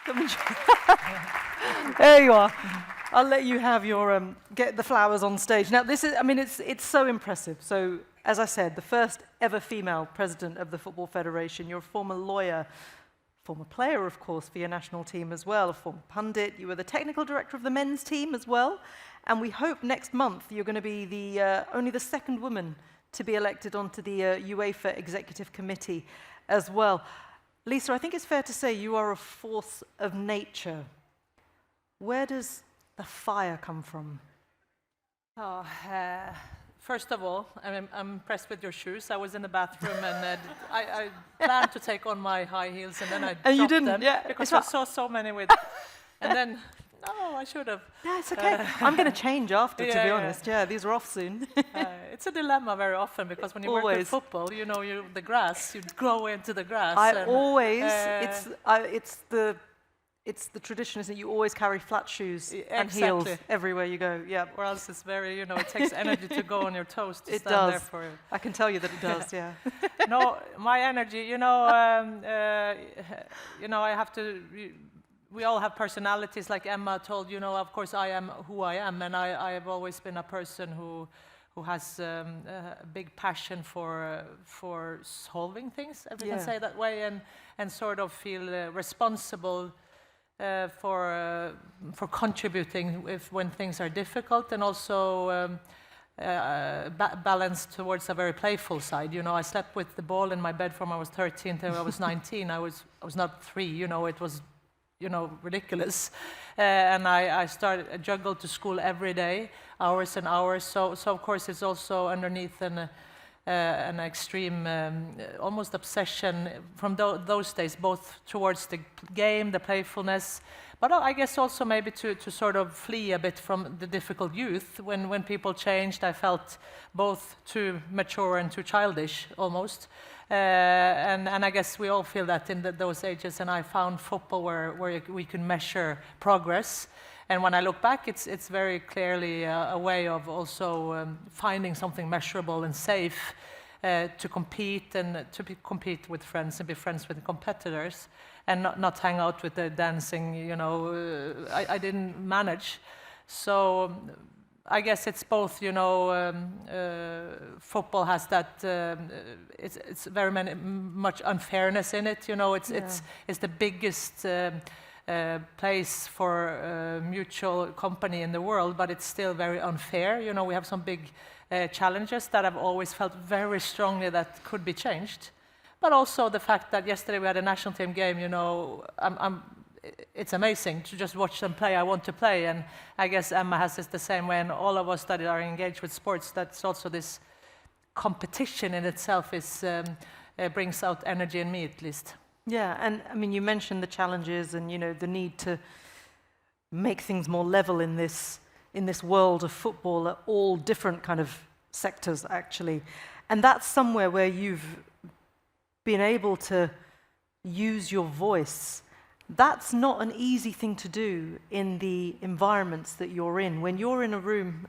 Come and there you are. I'll let you have your get the flowers on stage. Now, this is, I mean, it's so impressive. So, as I said, the first ever female president of the Football Federation. You're a former lawyer, former player, of course, for your national team as well, a former pundit. You were the technical director of the men's team as well. And we hope next month you're going to be the only the second woman to be elected onto the UEFA Executive Committee as well. Lise, I think it's fair to say you are a force of nature. Where does the fire come from? Oh, first of all, I'm impressed with your shoes. I was in the bathroom and I planned to take on my high heels and then I dropped you didn't, them yeah, because I saw so many with, and then, no, I should have. Yeah, it's okay. I'm going to change after, to be honest. Yeah, these are off soon. It's a dilemma very often because when you work with football, you know, the grass, you grow into the grass. It's the tradition, isn't it? You always carry flat shoes and heels everywhere you go. Yeah. Or else it's very, you know, it takes energy to go on your toes to stand there for you. I can tell you that it does, yeah. No, my energy, you know, I have to. We all have personalities, like Emma told, you know, of course I am who I am, and I have always been a person who has a big passion for solving things, if we can say that way, and sort of feel responsible for contributing when things are difficult, and also balanced towards a very playful side. You know, I slept with the ball in my bed from I was 13 till I was 19. I was not 3, you know, it was, you know, ridiculous. And I juggled to school every day, hours and hours. So of course it's also underneath an extreme, almost obsession from those days, both towards the game, the playfulness, but I guess also maybe to sort of flee a bit from the difficult youth. When people changed, I felt both too mature and too childish, almost. And I guess we all feel that in those ages, and I found football where we can measure progress. And when I look back, it's very clearly a way of also finding something measurable and safe to compete, and to compete with friends and be friends with competitors, and not hang out with the dancing, you know. I didn't manage. So I guess it's both, you know, football has that, it's very much unfairness in it, you know, it's the biggest place for mutual company in the world, but it's still very unfair. You know, we have some big challenges that I've always felt very strongly that could be changed. But also the fact that yesterday we had a national team game, you know, it's amazing to just watch them play. I want to play, and I guess Emma has this the same way, and all of us that are engaged with sports, that's also this competition in itself brings out energy in me, at least. Yeah, and I mean, you mentioned the challenges and, you know, the need to make things more level in this world of football at all different kind of sectors, actually. And that's somewhere where you've been able to use your voice. That's not an easy thing to do in the environments that you're in. When you're in a room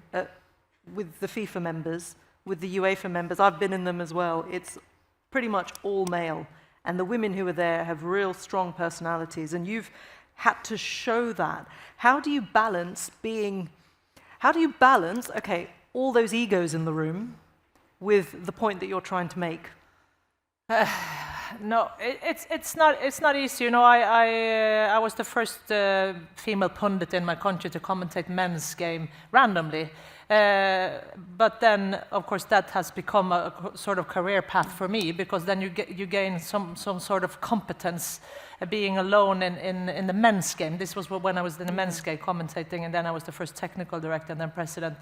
with the FIFA members, with the UEFA members, I've been in them as well, it's pretty much all male. And the women who are there have real strong personalities, and you've had to show that. How do you balance, okay, all those egos in the room with the point that you're trying to make? No, it's not easy. You know, I was the first female pundit in my country to commentate men's game randomly. But then, of course, that has become a sort of career path for me, because then you gain some sort of competence being alone in the men's game. This was when I was in the men's game commentating, and then I was the first technical director and then president.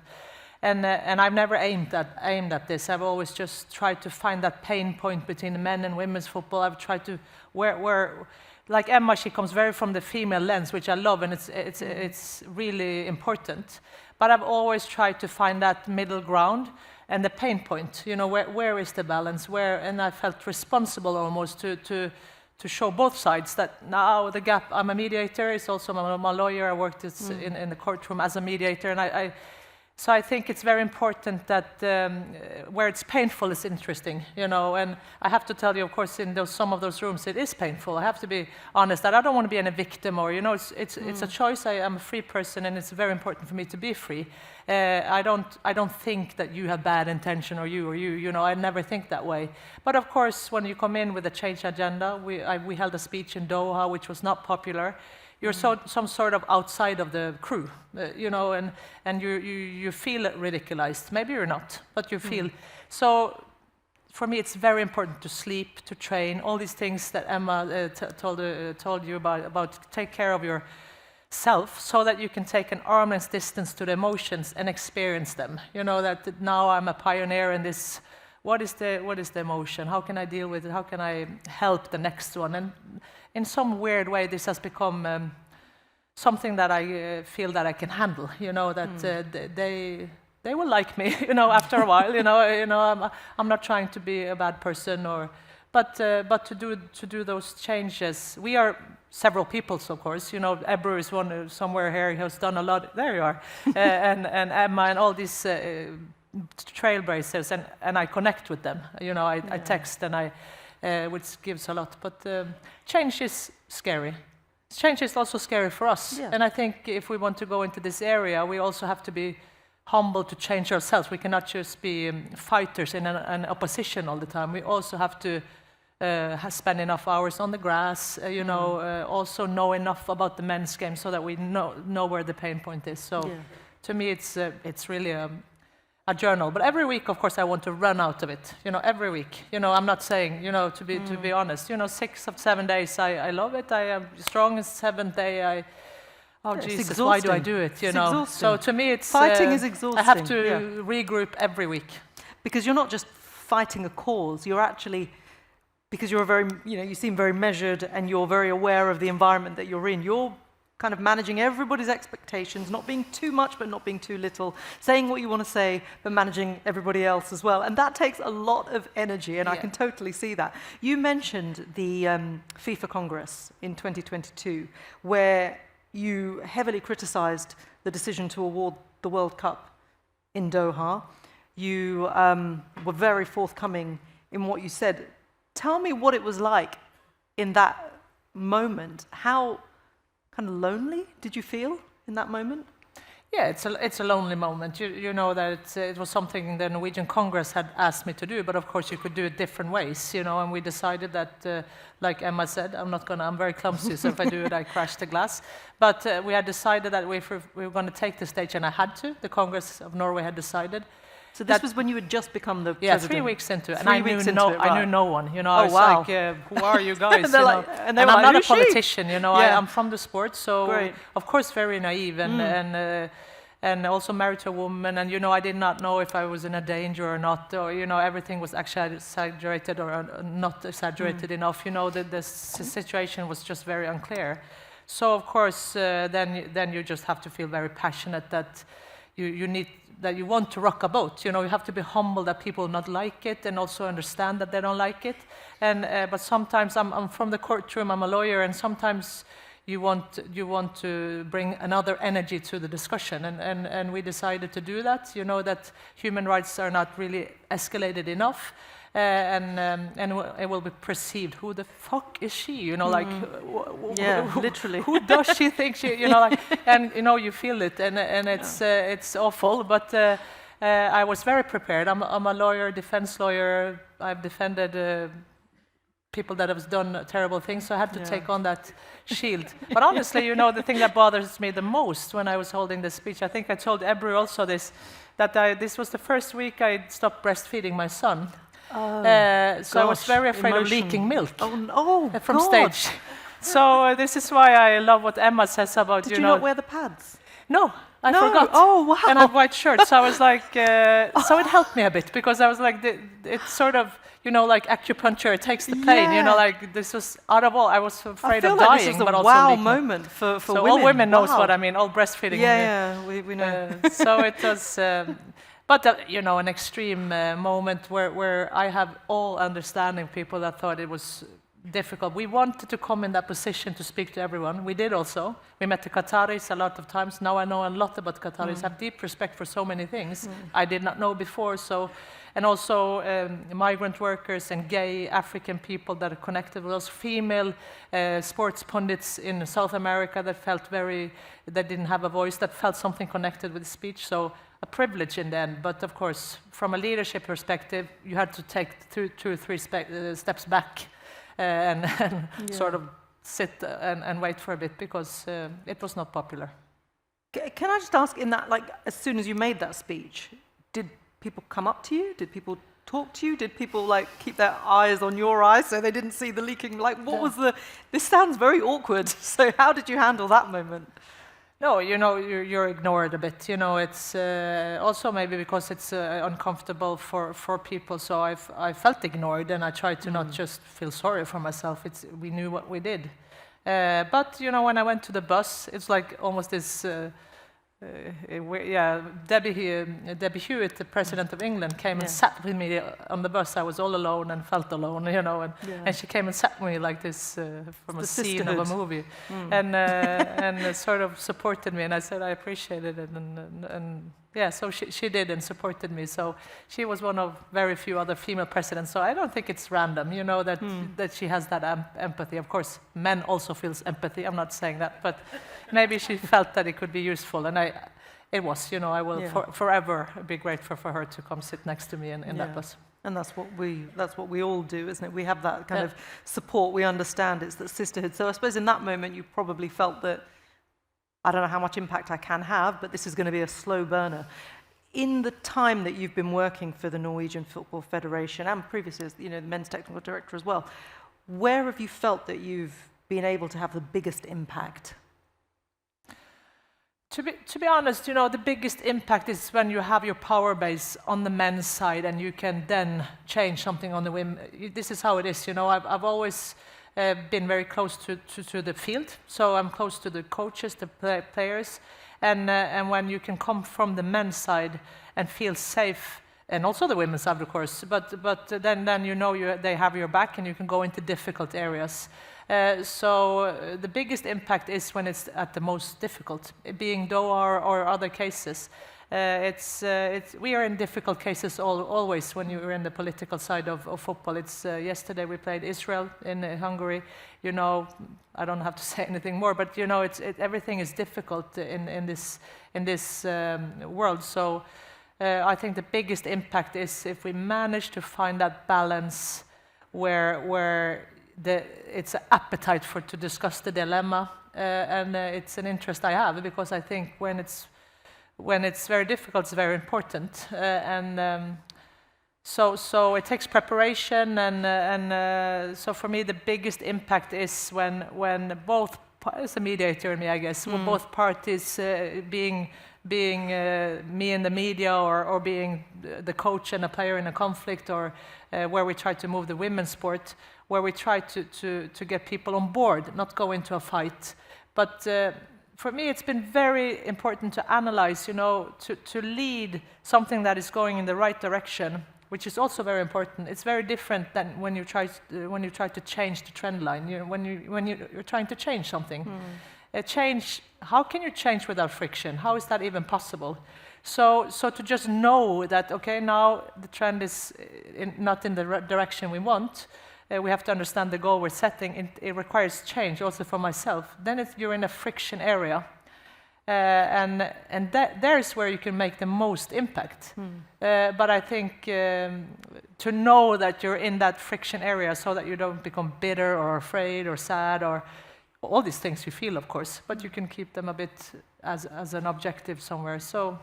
And I've never aimed at this. I've always just tried to find that pain point between the men and women's football. I've tried to where like Emma, she comes very from the female lens, which I love, and it's really important. But I've always tried to find that middle ground and the pain point. You know, where is the balance? And I felt responsible almost to show both sides that now the gap. I'm a mediator. It's also I'm a lawyer. I worked in the courtroom as a mediator, and So I think it's very important that where it's painful is interesting, you know, and I have to tell you, of course, in some of those rooms it is painful. I have to be honest that I don't want to be a victim or, you know, it's a choice. I am a free person and it's very important for me to be free. I don't think that you have bad intention or you know, I never think that way. But of course, when you come in with a change agenda, we held a speech in Doha, which was not popular. You're some sort of outside of the crew, you know, and you feel ridiculized. Maybe you're not, but you feel. So for me, it's very important to sleep, to train, all these things that Emma told you about take care of yourself so that you can take an arm's length distance to the emotions and experience them. You know, that now I'm a pioneer in this. What is the emotion? How can I deal with it? How can I help the next one? And in some weird way, this has become something that I feel that I can handle. You know, that they will like me. You know, after a while. You know, I'm not trying to be a bad person, but to do those changes. We are several people, of course. You know, Ebru is one somewhere here. He has done a lot. There you are, and Emma and all these trailblazers, and I connect with them. You know, I text and which gives a lot. But change is scary. Change is also scary for us. Yeah. And I think if we want to go into this area, we also have to be humble to change ourselves. We cannot just be fighters in an opposition all the time. We also have to spend enough hours on the grass, you know, also know enough about the men's game so that we know where the pain point is. So to me, it's really a journal. But every week, of course, I want to run out of it. You know, every week. You know, I'm not saying, you know, to be honest. You know, 6 of 7 days, I love it. I am strong as 7th day. Oh, Jesus, why do I do it? You know. Exhausting. So to me, it's fighting is exhausting. I have to regroup every week because you're not just fighting a cause. You're actually, because you're very, you know, you seem very measured and you're very aware of the environment that you're in. You're kind of managing everybody's expectations, not being too much but not being too little, saying what you want to say but managing everybody else as well. And that takes a lot of energy, and I can totally see that. You mentioned the FIFA Congress in 2022, where you heavily criticized the decision to award the World Cup in Doha. You were very forthcoming in what you said. Tell me what it was like in that moment. How kind of lonely did you feel in that moment? Yeah, it's a lonely moment. You know that it was something the Norwegian Congress had asked me to do, but of course you could do it different ways, you know. And we decided that, like Emma said, I'm very clumsy, so if I do it, I crash the glass. But we had decided that we were going to take the stage, and I had to. The Congress of Norway had decided. So this was when you had just become the president? 3 weeks into it, and I knew no one. You know, I was like, who are you guys? And, like, and I'm not a politician. You know, I'm from the sport, so of course very naive and also married to a woman. And you know, I did not know if I was in a danger or not, or you know, everything was actually exaggerated or not exaggerated enough. You know, the situation was just very unclear. So of course, then you just have to feel very passionate that you want to rock a boat. You know, you have to be humble that people not like it and also understand that they don't like it. And but sometimes I'm from the courtroom. I'm a lawyer, and sometimes you want to bring another energy to the discussion. And we decided to do that. You know that human rights are not really escalated enough. And it will be perceived. Who the fuck is she? You know, like, literally. Who does she think she? You know, like, and you know, you feel it, and it's awful. But I was very prepared. I'm a lawyer, defense lawyer. I've defended people that have done terrible things, so I had to take on that shield. But honestly, you know, the thing that bothers me the most when I was holding this speech, I think I told Ebru also this was the first week I stopped breastfeeding my son. So I was very afraid of leaking milk from stage. So this is why I love what Emma says about, Did you not wear the pads? No, I forgot. Oh, wow. And I have white shirts. So I was like, so it helped me a bit because I was like, it's sort of, you know, like acupuncture, it takes the pain, you know, like this was out of all, I was afraid of dying. This is but a also wow leaking. moment for so women. all women knows what I mean, all breastfeeding. Yeah, we know. So it was, but you know, an extreme moment where I have all understanding people that thought it was difficult. We wanted to come in that position to speak to everyone. We did also. We met the Qataris a lot of times. Now I know a lot about Qataris. Have deep respect for so many things I did not know before. So, and also migrant workers and gay African people that are connected with us. Female sports pundits in South America that felt that didn't have a voice, that felt something connected with speech. So a privilege in the end. But of course, from a leadership perspective, you had to take two or three steps back. And sort of sit and wait for a bit because it was not popular. Can I just ask, in that, like, as soon as you made that speech, did people come up to you? Did people talk to you? Did people like keep their eyes on your eyes so they didn't see the leaking? Like, what was this sounds very awkward. So how did you handle that moment? No, you know, you're ignored a bit. You know, it's also maybe because it's uncomfortable for people. So I felt ignored, and I tried to not just feel sorry for myself. We knew what we did. But you know, when I went to the bus, it's like almost this. Debbie Hewitt, the president of England, came and sat with me on the bus. I was all alone and felt alone, you know, and she came and sat with me like this from a scene of a movie, and sort of supported me. And I said I appreciated it, and yeah, so she did and supported me. So she was one of very few other female presidents. So I don't think it's random, you know, that she has that empathy. Of course, men also feels empathy. I'm not saying that, but maybe she felt that it could be useful, and it was. You know, I will forever be grateful for her to come sit next to me in that bus. And that's what we all do, isn't it? We have that kind of support. We understand it's that sisterhood. So I suppose in that moment you probably felt that, I don't know how much impact I can have, but this is going to be a slow burner. In the time that you've been working for the Norwegian Football Federation, and previously as, you know, the men's technical director as well, where have you felt that you've been able to have the biggest impact? To be honest, you know, the biggest impact is when you have your power base on the men's side and you can then change something on the women. This is how it is, you know. I've always been very close to the field, so I'm close to the coaches, the players, and when you can come from the men's side and feel safe, and also the women's side, of course, but then you know they have your back and you can go into difficult areas. So the biggest impact is when it's at the most difficult, being Doha or other cases. We are in difficult cases always when you're in the political side of football. Yesterday we played Israel in Hungary. You know, I don't have to say anything more, but you know, everything is difficult in this world. So I think the biggest impact is if we manage to find that balance where it's an appetite to discuss the dilemma, and it's an interest I have, because I think when it's very difficult, it's very important, so it takes preparation, and so for me the biggest impact is when both, as a mediator in me, I guess, when both parties, being me in the media or being the coach and a player in a conflict, or where we try to move the women's sport, where we try to get people on board, not go into a fight. But for me, it's been very important to analyze, you know, to lead something that is going in the right direction, which is also very important. It's very different than when you try to change the trend line. You know, when you're trying to change something. How can you change without friction? How is that even possible? So to just know that, okay, now the trend is not in the direction we want, we have to understand the goal we're setting. It requires change also for myself. Then you're in a friction area, and there's where you can make the most impact. But I think to know that you're in that friction area so that you don't become bitter or afraid or sad or all these things you feel, of course, but you can keep them a bit as an objective somewhere. So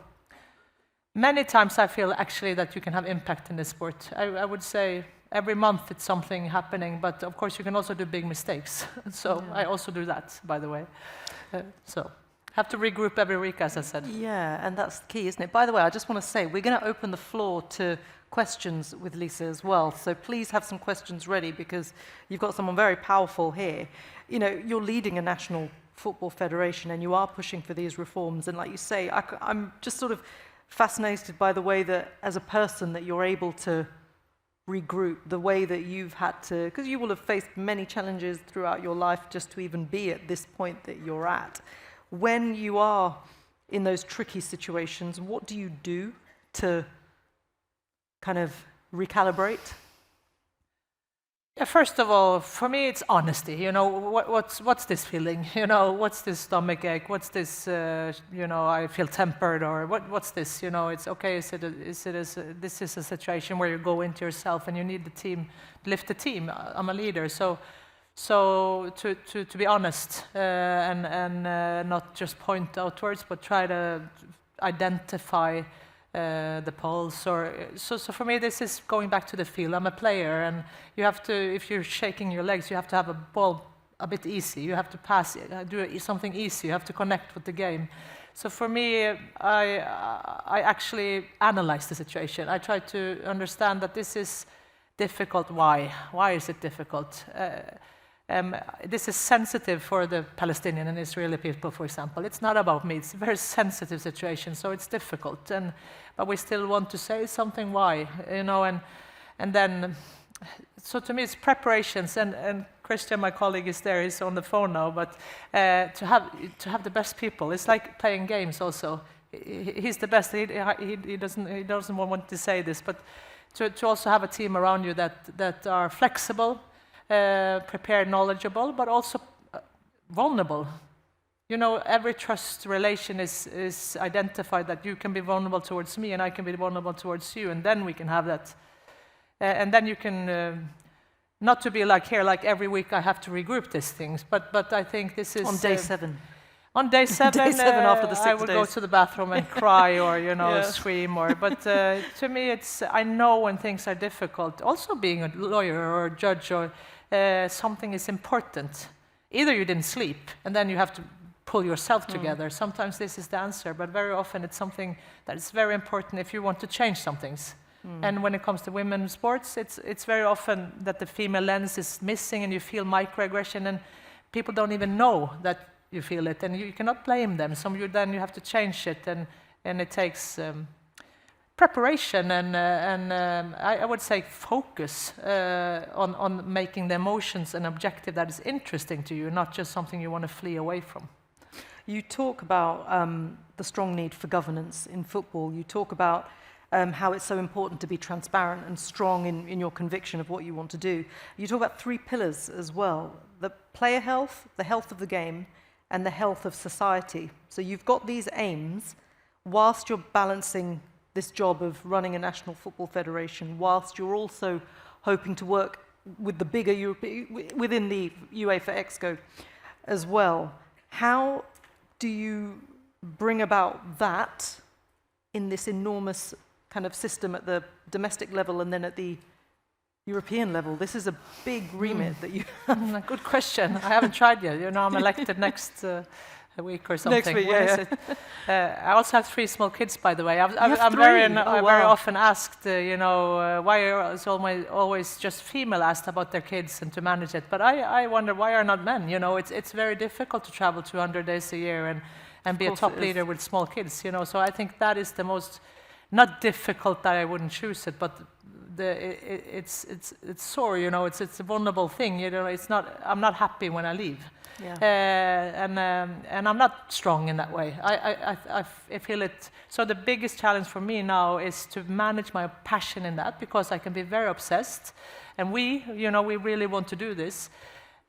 many times I feel actually that you can have impact in this sport. I would say every month it's something happening, but of course you can also do big mistakes. So I also do that, by the way. So have to regroup every week, as I said. Yeah, and that's the key, isn't it? By the way, I just want to say, we're going to open the floor to questions with Lise as well. So please have some questions ready, because you've got someone very powerful here. You know, you're leading a national football federation and you are pushing for these reforms. And like you say, I'm just sort of fascinated by the way that as a person that you're able to regroup, the way that you've had to, because you will have faced many challenges throughout your life just to even be at this point that you're at. When you are in those tricky situations, what do you do to kind of recalibrate? Yeah, first of all, for me, it's honesty. You know, what's this feeling? You know, what's this stomach ache? What's this? You know, I feel tempered, or what's this? You know, it's okay. This is a situation where you go into yourself and you need the team, lift the team. I'm a leader, so to be honest and not just point outwards, but try to identify the pulse, or so for me this is going back to the field. I'm a player, and you have to, if you're shaking your legs, you have to have a ball a bit easy. You have to pass, do something easy. You have to connect with the game. So for me, I actually analyze the situation. I try to understand that this is difficult. Why is it difficult? This is sensitive for the Palestinian and Israeli people, for example. It's not about me. It's a very sensitive situation, so it's difficult. But we still want to say something. Why? You know, and then, so to me, it's preparations. And Christian, my colleague, is there. He's on the phone now. But to have the best people, it's like playing games. Also, he's the best. He doesn't want to say this, but to also have a team around you that are flexible, prepared, knowledgeable, but also vulnerable. You know, every trust relation is identified that you can be vulnerable towards me and I can be vulnerable towards you, and then we can have that. And then you can, not to be like here, like every week I have to regroup these things, but I think this is... On day 7. On day 7, day 7 after the 6 I would days. go to the bathroom and cry or, you know, scream. But to me, I know when things are difficult. Also being a lawyer or a judge, or something is important. Either you didn't sleep, and then you have to pull yourself together. Sometimes this is the answer, but very often it's something that is very important if you want to change some things. And when it comes to women's sports, it's very often that the female lens is missing, and you feel microaggression, and people don't even know that you feel it, and you cannot blame them. Then you have to change it, and it takes preparation and I would say focus on making the emotions an objective that is interesting to you, not just something you want to flee away from. You talk about the strong need for governance in football. You talk about how it's so important to be transparent and strong in your conviction of what you want to do. You talk about 3 pillars as well: the player health, the health of the game, and the health of society. So you've got these aims whilst you're balancing this job of running a national football federation, whilst you're also hoping to work with the bigger within the UEFA Exco as well. How do you bring about that in this enormous kind of system at the domestic level and then at the European level? This is a big remit that you have. Good question. I haven't tried yet. You know, I'm elected next week or something. Next week, yeah. I also have 3 small kids, by the way. I'm 3? very often asked, you know, why is always just female asked about their kids and to manage it. But I wonder, why are not men? You know, it's very difficult to travel 200 days a year and be a top leader with small kids. You know, so I think that is the most, not difficult that I wouldn't choose it, but it's sore. You know, it's a vulnerable thing. You know, I'm not happy when I leave. Yeah. And I'm not strong in that way. I feel it. So the biggest challenge for me now is to manage my passion in that, because I can be very obsessed, and we really want to do this.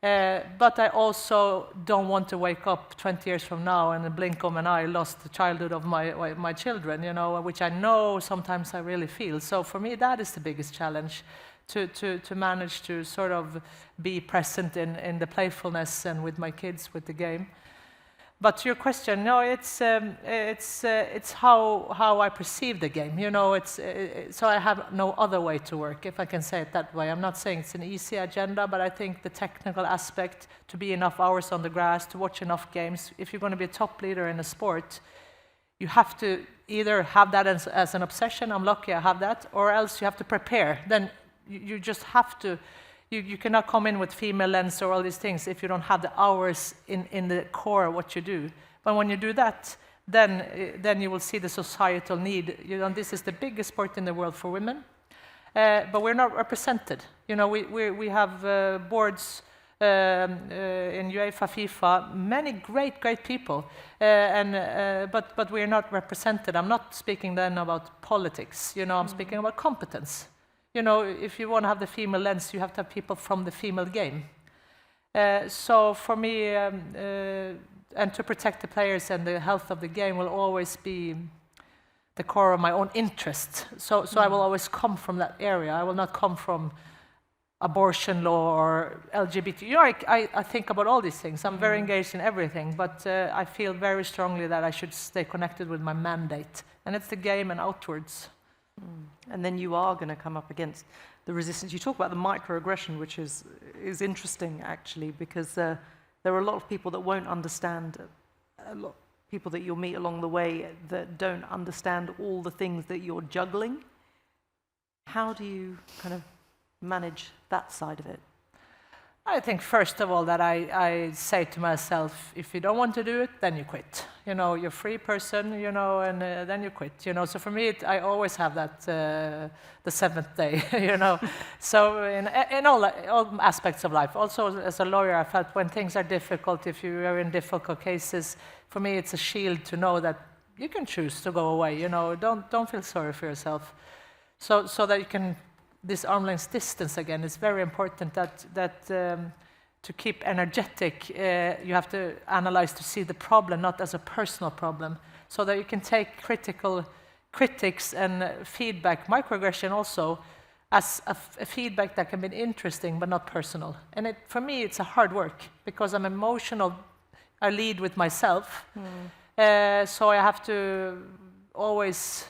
But I also don't want to wake up 20 years from now and in a blink of an eye lost the childhood of my children, you know, which I know sometimes I really feel. So for me, that is the biggest challenge, to manage to sort of be present in the playfulness and with my kids, with the game. But to your question, no, it's how I perceive the game. You know, so I have no other way to work, if I can say it that way. I'm not saying it's an easy agenda, but I think the technical aspect, to be enough hours on the grass, to watch enough games. If you're going to be a top leader in a sport, you have to either have that as an obsession. I'm lucky I have that, or else you have to prepare. Then you just have to. You cannot come in with female lens or all these things if you don't have the hours in the core of what you do. But when you do that, then you will see the societal need. You know, this is the biggest sport in the world for women. but we're not represented. You know, we have boards in UEFA, FIFA, many great people, but we're not represented. I'm not speaking then about politics, you know, I'm speaking about competence. You know, if you want to have the female lens, you have to have people from the female game. So for me, and to protect the players and the health of the game will always be the core of my own interest. So I will always come from that area. I will not come from abortion law or LGBT. You know, I think about all these things. I'm very engaged in everything, but I feel very strongly that I should stay connected with my mandate. And it's the game and outwards. And then you are going to come up against the resistance. You talk about the microaggression, which is interesting, actually, because there are a lot of people that won't understand, a lot of people that you'll meet along the way that don't understand all the things that you're juggling. How do you kind of manage that side of it? I think, first of all, that I say to myself, if you don't want to do it, then you quit. You know, you're a free person, you know, and then you quit. You know, so for me, I always have that, the seventh day, you know. So in all aspects of life, also as a lawyer, I felt when things are difficult, if you are in difficult cases, for me, it's a shield to know that you can choose to go away, you know. Don't feel sorry for yourself. So that you can, this arm's length distance again is very important, that to keep energetic, you have to analyze to see the problem not as a personal problem, so that you can take critics and feedback, microaggression also, as a feedback that can be interesting but not personal. And for me, it's a hard work, because I'm emotional. I lead with myself, so I have to always.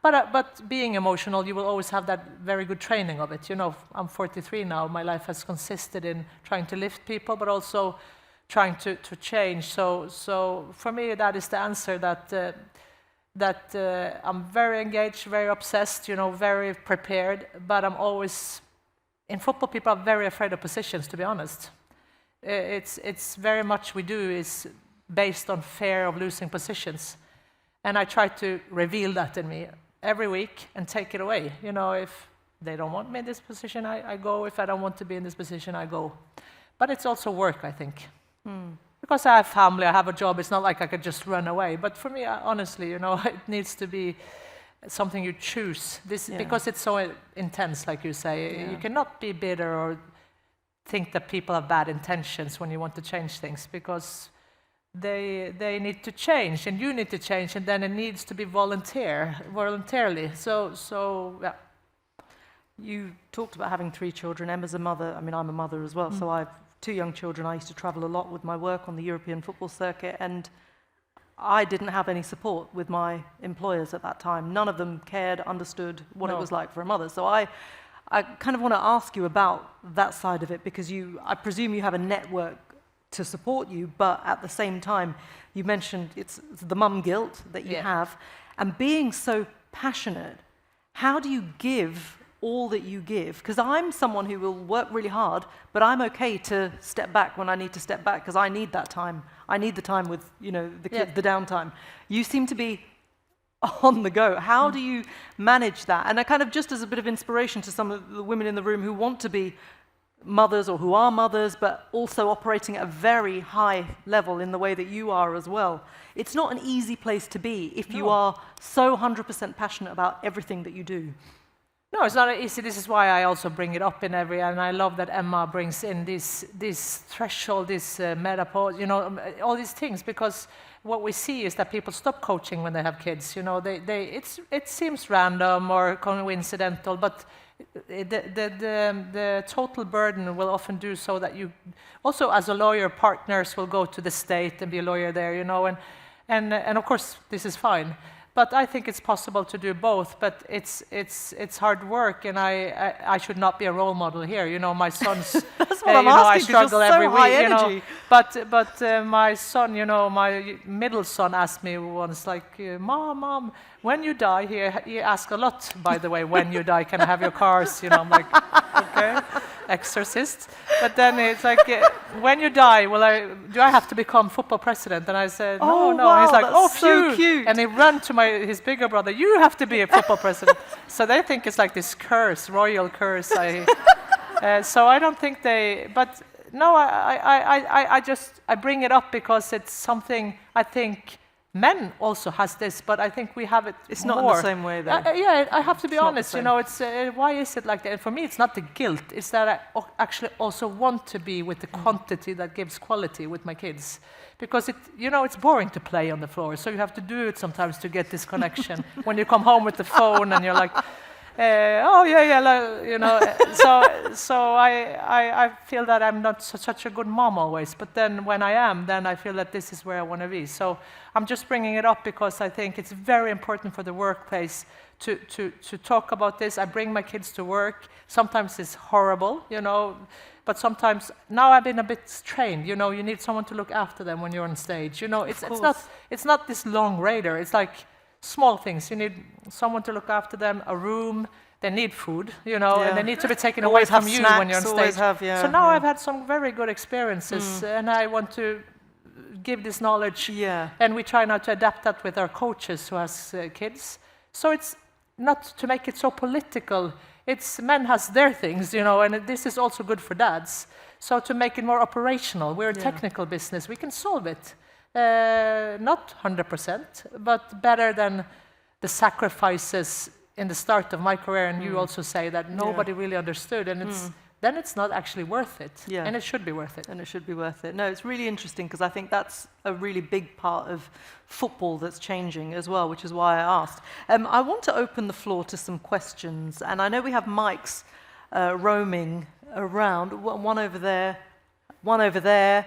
But being emotional, you will always have that very good training of it. You know, I'm 43 now. My life has consisted in trying to lift people, but also trying to change. So for me, that is the answer. That I'm very engaged, very obsessed. You know, very prepared. But I'm always, in football, people are very afraid of positions. To be honest, it's very much we do is based on fear of losing positions. And I try to reveal that in me every week and take it away. You know, if they don't want me in this position, I go. If I don't want to be in this position, I go. But it's also work, I think. Because I have family, I have a job. It's not like I could just run away. But for me, honestly, you know, it needs to be something you choose. Because it's so intense, like you say. You cannot be bitter or think that people have bad intentions when you want to change things, because they need to change, and you need to change, and then it needs to be voluntarily. So yeah. You talked about having 3 children. Emma's a mother. I mean, I'm a mother as well. So I have 2 young children. I used to travel a lot with my work on the European football circuit, and I didn't have any support with my employers at that time. None of them cared, understood what it was like for a mother. So I kind of want to ask you about that side of it, because I presume you have a network to support you, but at the same time, you mentioned it's the mum guilt that you have, and being so passionate, how do you give all that you give? Because I'm someone who will work really hard, but I'm okay to step back when I need to step back, because I need that time. I need the time with, you know, the kids, the downtime. You seem to be on the go. How do you manage that? And I kind of, just as a bit of inspiration to some of the women in the room who want to be mothers or who are mothers, but also operating at a very high level in the way that you are as well. It's not an easy place to be if you are so 100% passionate about everything that you do. No, it's not easy. This is why I also bring it up in and I love that Emma brings in this threshold, this menopause, you know, all these things, because what we see is that people stop coaching when they have kids. You know, it seems random or coincidental, but the total burden will often do so that you also, as a lawyer, partners will go to the state and be a lawyer there, you know, and of course this is fine. But I think it's possible to do both. But it's hard work, and I should not be a role model here. You know, my son's. That's what I'm asking. I struggle every so high week. energy. You know, but my son, you know, my middle son asked me once, like, Mom, when you die, he asked a lot, by the way, when you die, can I have your cars? You know, I'm like, okay. exorcist. But then it's like, when you die, do I have to become football president? And I said, no, Oh, no. wow, And he's like, that's oh, so phew. cute. And he ran to his bigger brother, you have to be a football president. So they think it's like this curse, royal curse. So I don't think but no, I bring it up because it's something I think men also has this, but I think we have it It's more. not in the same way, though. Yeah, I have to be It's not the honest. same. It's why is it like that? And for me, it's not the guilt. It's that I actually also want to be with the quantity that gives quality with my kids, because it's boring to play on the floor. So you have to do it sometimes to get this connection. When you come home with the phone and you're like, oh yeah, so I feel that I'm not such a good mom always, but then when I am, then I feel that this is where I want to be. So I'm just bringing it up because I think it's very important for the workplace to talk about this. I bring my kids to work. Sometimes it's horrible, but sometimes now I've been a bit trained. You need someone to look after them when you're on stage. It's not this long radar. It's like small things. You need someone to look after them, a room. They need food, and they need to be taken away from you when you're on stage. So now I've had some very good experiences, and I want to give this knowledge. Yeah. And we try now to adapt that with our coaches who has kids. So it's not to make it so political. It's men has their things, and this is also good for dads. So to make it more operational, we're a technical business. We can solve it. Not 100%, but better than the sacrifices in the start of my career. And you also say that nobody really understood, and then it's not actually worth it. Yeah. And it should be worth it. And it should be worth it. No, it's really interesting because I think that's a really big part of football that's changing as well, which is why I asked. I want to open the floor to some questions, and I know we have mics roaming around. One over there, one over there.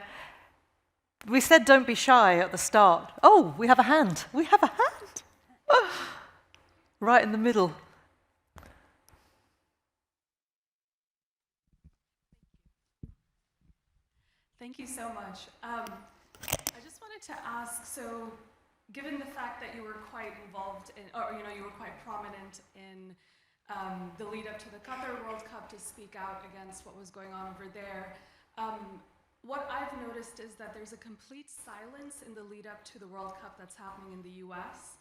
We said don't be shy at the start. Oh, we have a hand. We have a hand. Right in the middle. Thank you so much. I just wanted to ask, so given the fact that you were quite involved in, or you were quite prominent in the lead up to the Qatar World Cup to speak out against what was going on over there, what I've noticed is that there's a complete silence in the lead up to the World Cup that's happening in the US,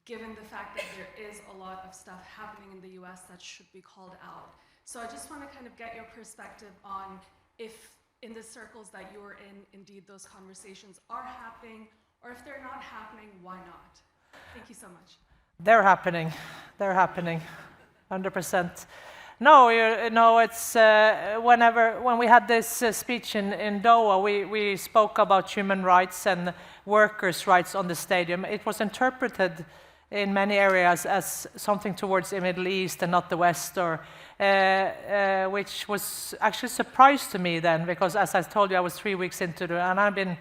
given the fact that there is a lot of stuff happening in the US that should be called out. So I just want to kind of get your perspective on if in the circles that you're in, indeed those conversations are happening, or if they're not happening, why not? Thank you so much. They're happening. They're happening, 100%. No, it's when we had this speech in Doha, we spoke about human rights and workers' rights on the stadium. It was interpreted in many areas as something towards the Middle East and not the West, which was actually a surprise to me then, because as I told you, I was 3 weeks into it, and I've been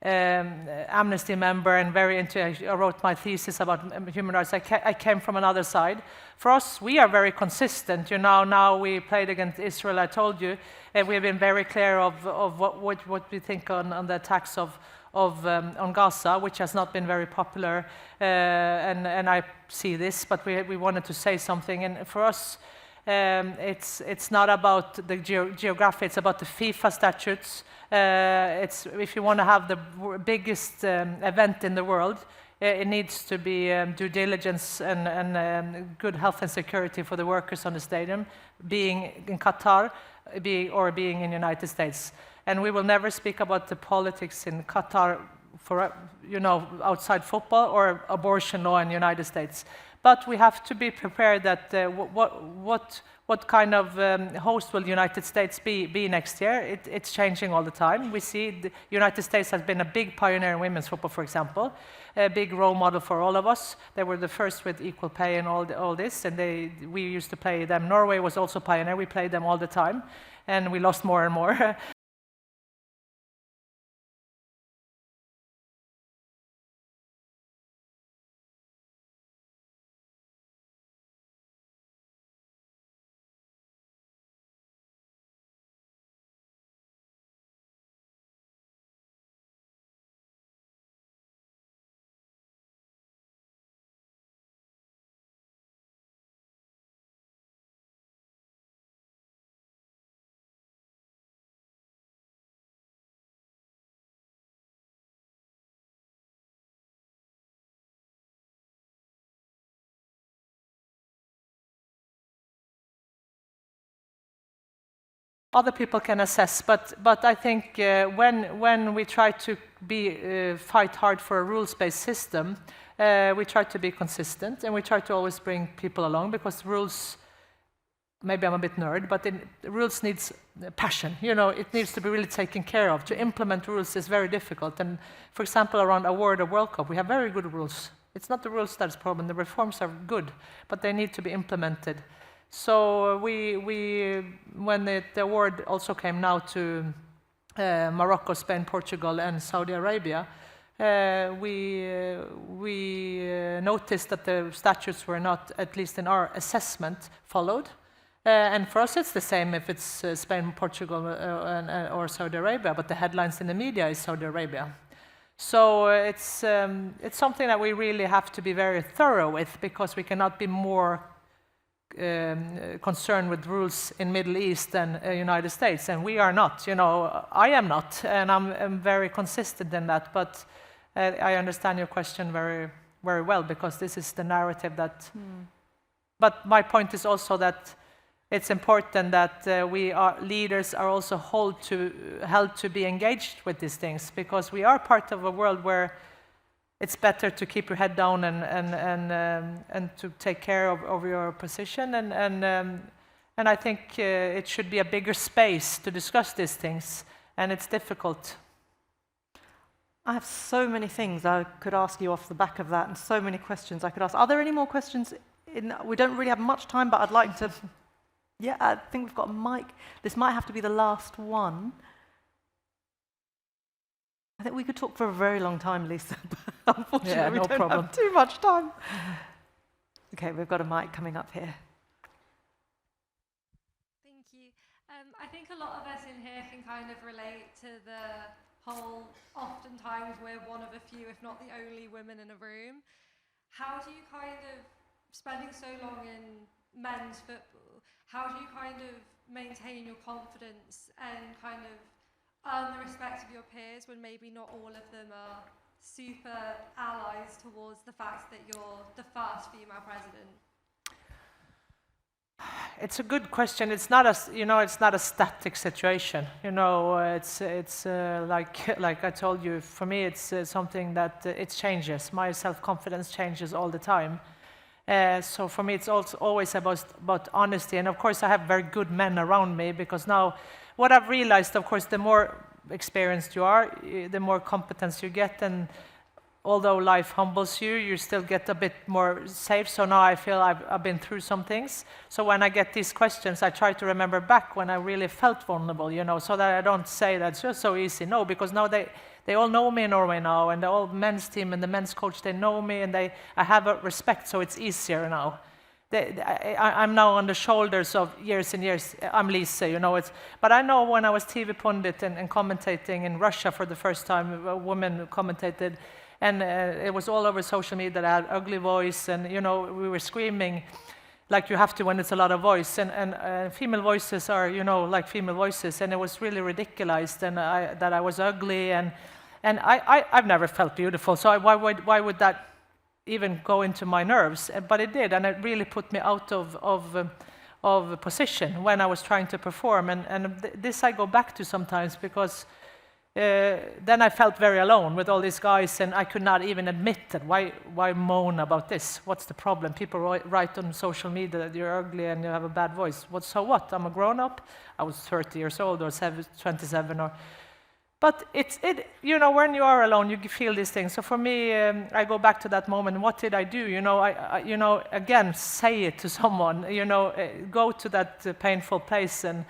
Amnesty member and very into. I wrote my thesis about human rights. I came from another side. For us, we are very consistent. Now we played against Israel. I told you, and we have been very clear of what we think on the attacks on Gaza, which has not been very popular. And I see this, but we wanted to say something. And for us, it's not about the geography. It's about the FIFA statutes. If you want to have the biggest event in the world, it needs to be due diligence and good health and security for the workers on the stadium, being in Qatar or being in the United States. And we will never speak about the politics in Qatar for outside football or abortion law in the United States. But we have to be prepared that what kind of host will the United States be next year? It's changing all the time. We see the United States has been a big pioneer in women's football, for example, a big role model for all of us. They were the first with equal pay and all this, and we used to play them. Norway was also pioneer. We played them all the time, and we lost more and more. other people can assess, but I think when we try to fight hard for a rules-based system, we try to be consistent, and we try to always bring people along, because rules, maybe I'm a bit nerd, but rules needs passion. It needs to be really taken care of. To implement rules is very difficult. And for example, around award of World Cup, we have very good rules. It's not the rules that's the problem. The reforms are good, but they need to be implemented. So when the award also came now to Morocco, Spain, Portugal, and Saudi Arabia, we noticed that the statutes were not, at least in our assessment, followed. And for us, it's the same if it's Spain, Portugal, or Saudi Arabia, but the headlines in the media is Saudi Arabia. So it's something that we really have to be very thorough with, because we cannot be more concerned with rules in Middle East than United States, and we are not. I am not, and I'm very consistent in that. But I understand your question very, very well, because this is the narrative that. But my point is also that it's important that leaders are also held to be engaged with these things, because we are part of a world where it's better to keep your head down and to take care of your position, and I think it should be a bigger space to discuss these things, and it's difficult. I have so many things I could ask you off the back of that, and so many questions I could ask. Are there any more questions? We don't really have much time, but I'd like to. Yeah, I think we've got a mic. This might have to be the last one. I think we could talk for a very long time, Lisa. Unfortunately, we don't have too much time. Okay, we've got a mic coming up here. Thank you. I think a lot of us in here can kind of relate to the whole, oftentimes we're one of a few, if not the only women in a room. How do you kind of, spending so long in men's football, how do you kind of maintain your confidence and kind of earn the respect of your peers when maybe not all of them are super allies towards the fact that you're the first female president? It's a good question. It's not a static situation. It's like I told you. For me, it's something that it changes. My self-confidence changes all the time. So for me, it's also always about honesty. And of course, I have very good men around me, because now what I've realized, of course, the more experienced you are, the more competence you get. And although life humbles you, you still get a bit more safe. So now I feel I've been through some things. So when I get these questions, I try to remember back when I really felt vulnerable, so that I don't say that's just so easy. No, because now they all know me in Norway now, and the whole men's team and the men's coach, they know me, and I have a respect, so it's easier now. I'm now on the shoulders of years and years. I'm Lise, but I know when I was TV pundit and commentating in Russia for the first time, a woman commentated, and it was all over social media that I had ugly voice, and we were screaming like you have to when it's a lot of voice, and female voices are like female voices, and it was really ridiculous, and that I was ugly, and I've never felt beautiful, so why would that even go into my nerves? But it did, and it really put me out of position when I was trying to perform, and this I go back to sometimes, because then I felt very alone with all these guys, and I could not even admit that. Why moan about this? What's the problem? People write on social media that you're ugly and you have a bad voice. So what? I'm a grown-up. I was 30 years old or 27 or... But when you are alone, you feel these things. So for me, I go back to that moment. What did I do? I again, say it to someone. Go to that painful place and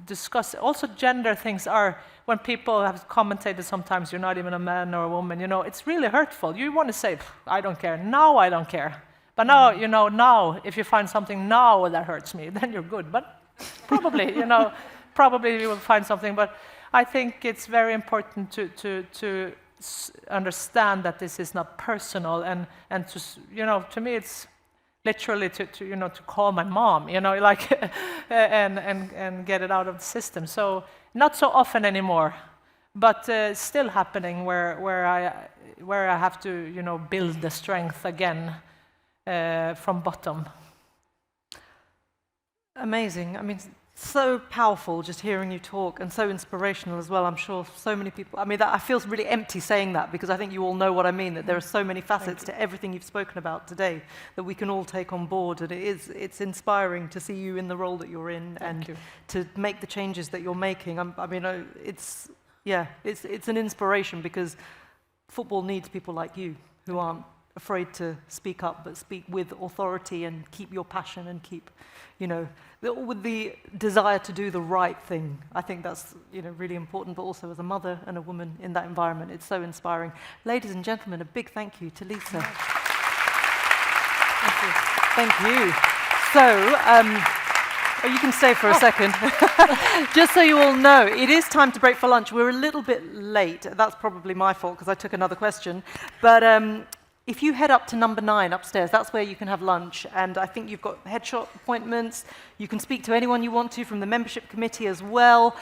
discuss. Also, gender things are, when people have commented sometimes you're not even a man or a woman. It's really hurtful. You want to say, I don't care. Now I don't care. But now, now if you find something now that hurts me, then you're good. But probably, probably you will find something. But I think it's very important to understand that this is not personal, and to me it's literally to call my mom, and get it out of the system. So not so often anymore, but still happening where I have to build the strength again from bottom. Amazing. I mean, so powerful just hearing you talk, and so inspirational as well. I'm sure so many people, I mean, I feel really empty saying that, because I think you all know what I mean, that there are so many facets to everything you've spoken about today that we can all take on board, and it's inspiring to see you in the role that you're in and to make the changes that you're making. It's an inspiration, because football needs people like you who aren't afraid to speak up, but speak with authority and keep your passion and keep, with the desire to do the right thing. I think that's, really important, but also as a mother and a woman in that environment, it's so inspiring. Ladies and gentlemen, a big thank you to Lise. Thank you. Thank you. So, you can stay for a second. Just so you all know, it is time to break for lunch. We're a little bit late. That's probably my fault, because I took another question. But if you head up to number 9 upstairs, that's where you can have lunch. And I think you've got headshot appointments. You can speak to anyone you want to from the membership committee as well.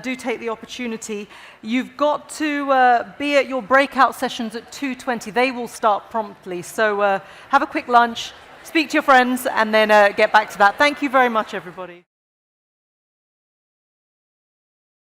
Do take the opportunity. You've got to be at your breakout sessions at 2:20. They will start promptly. So have a quick lunch, speak to your friends, and then get back to that. Thank you very much, everybody.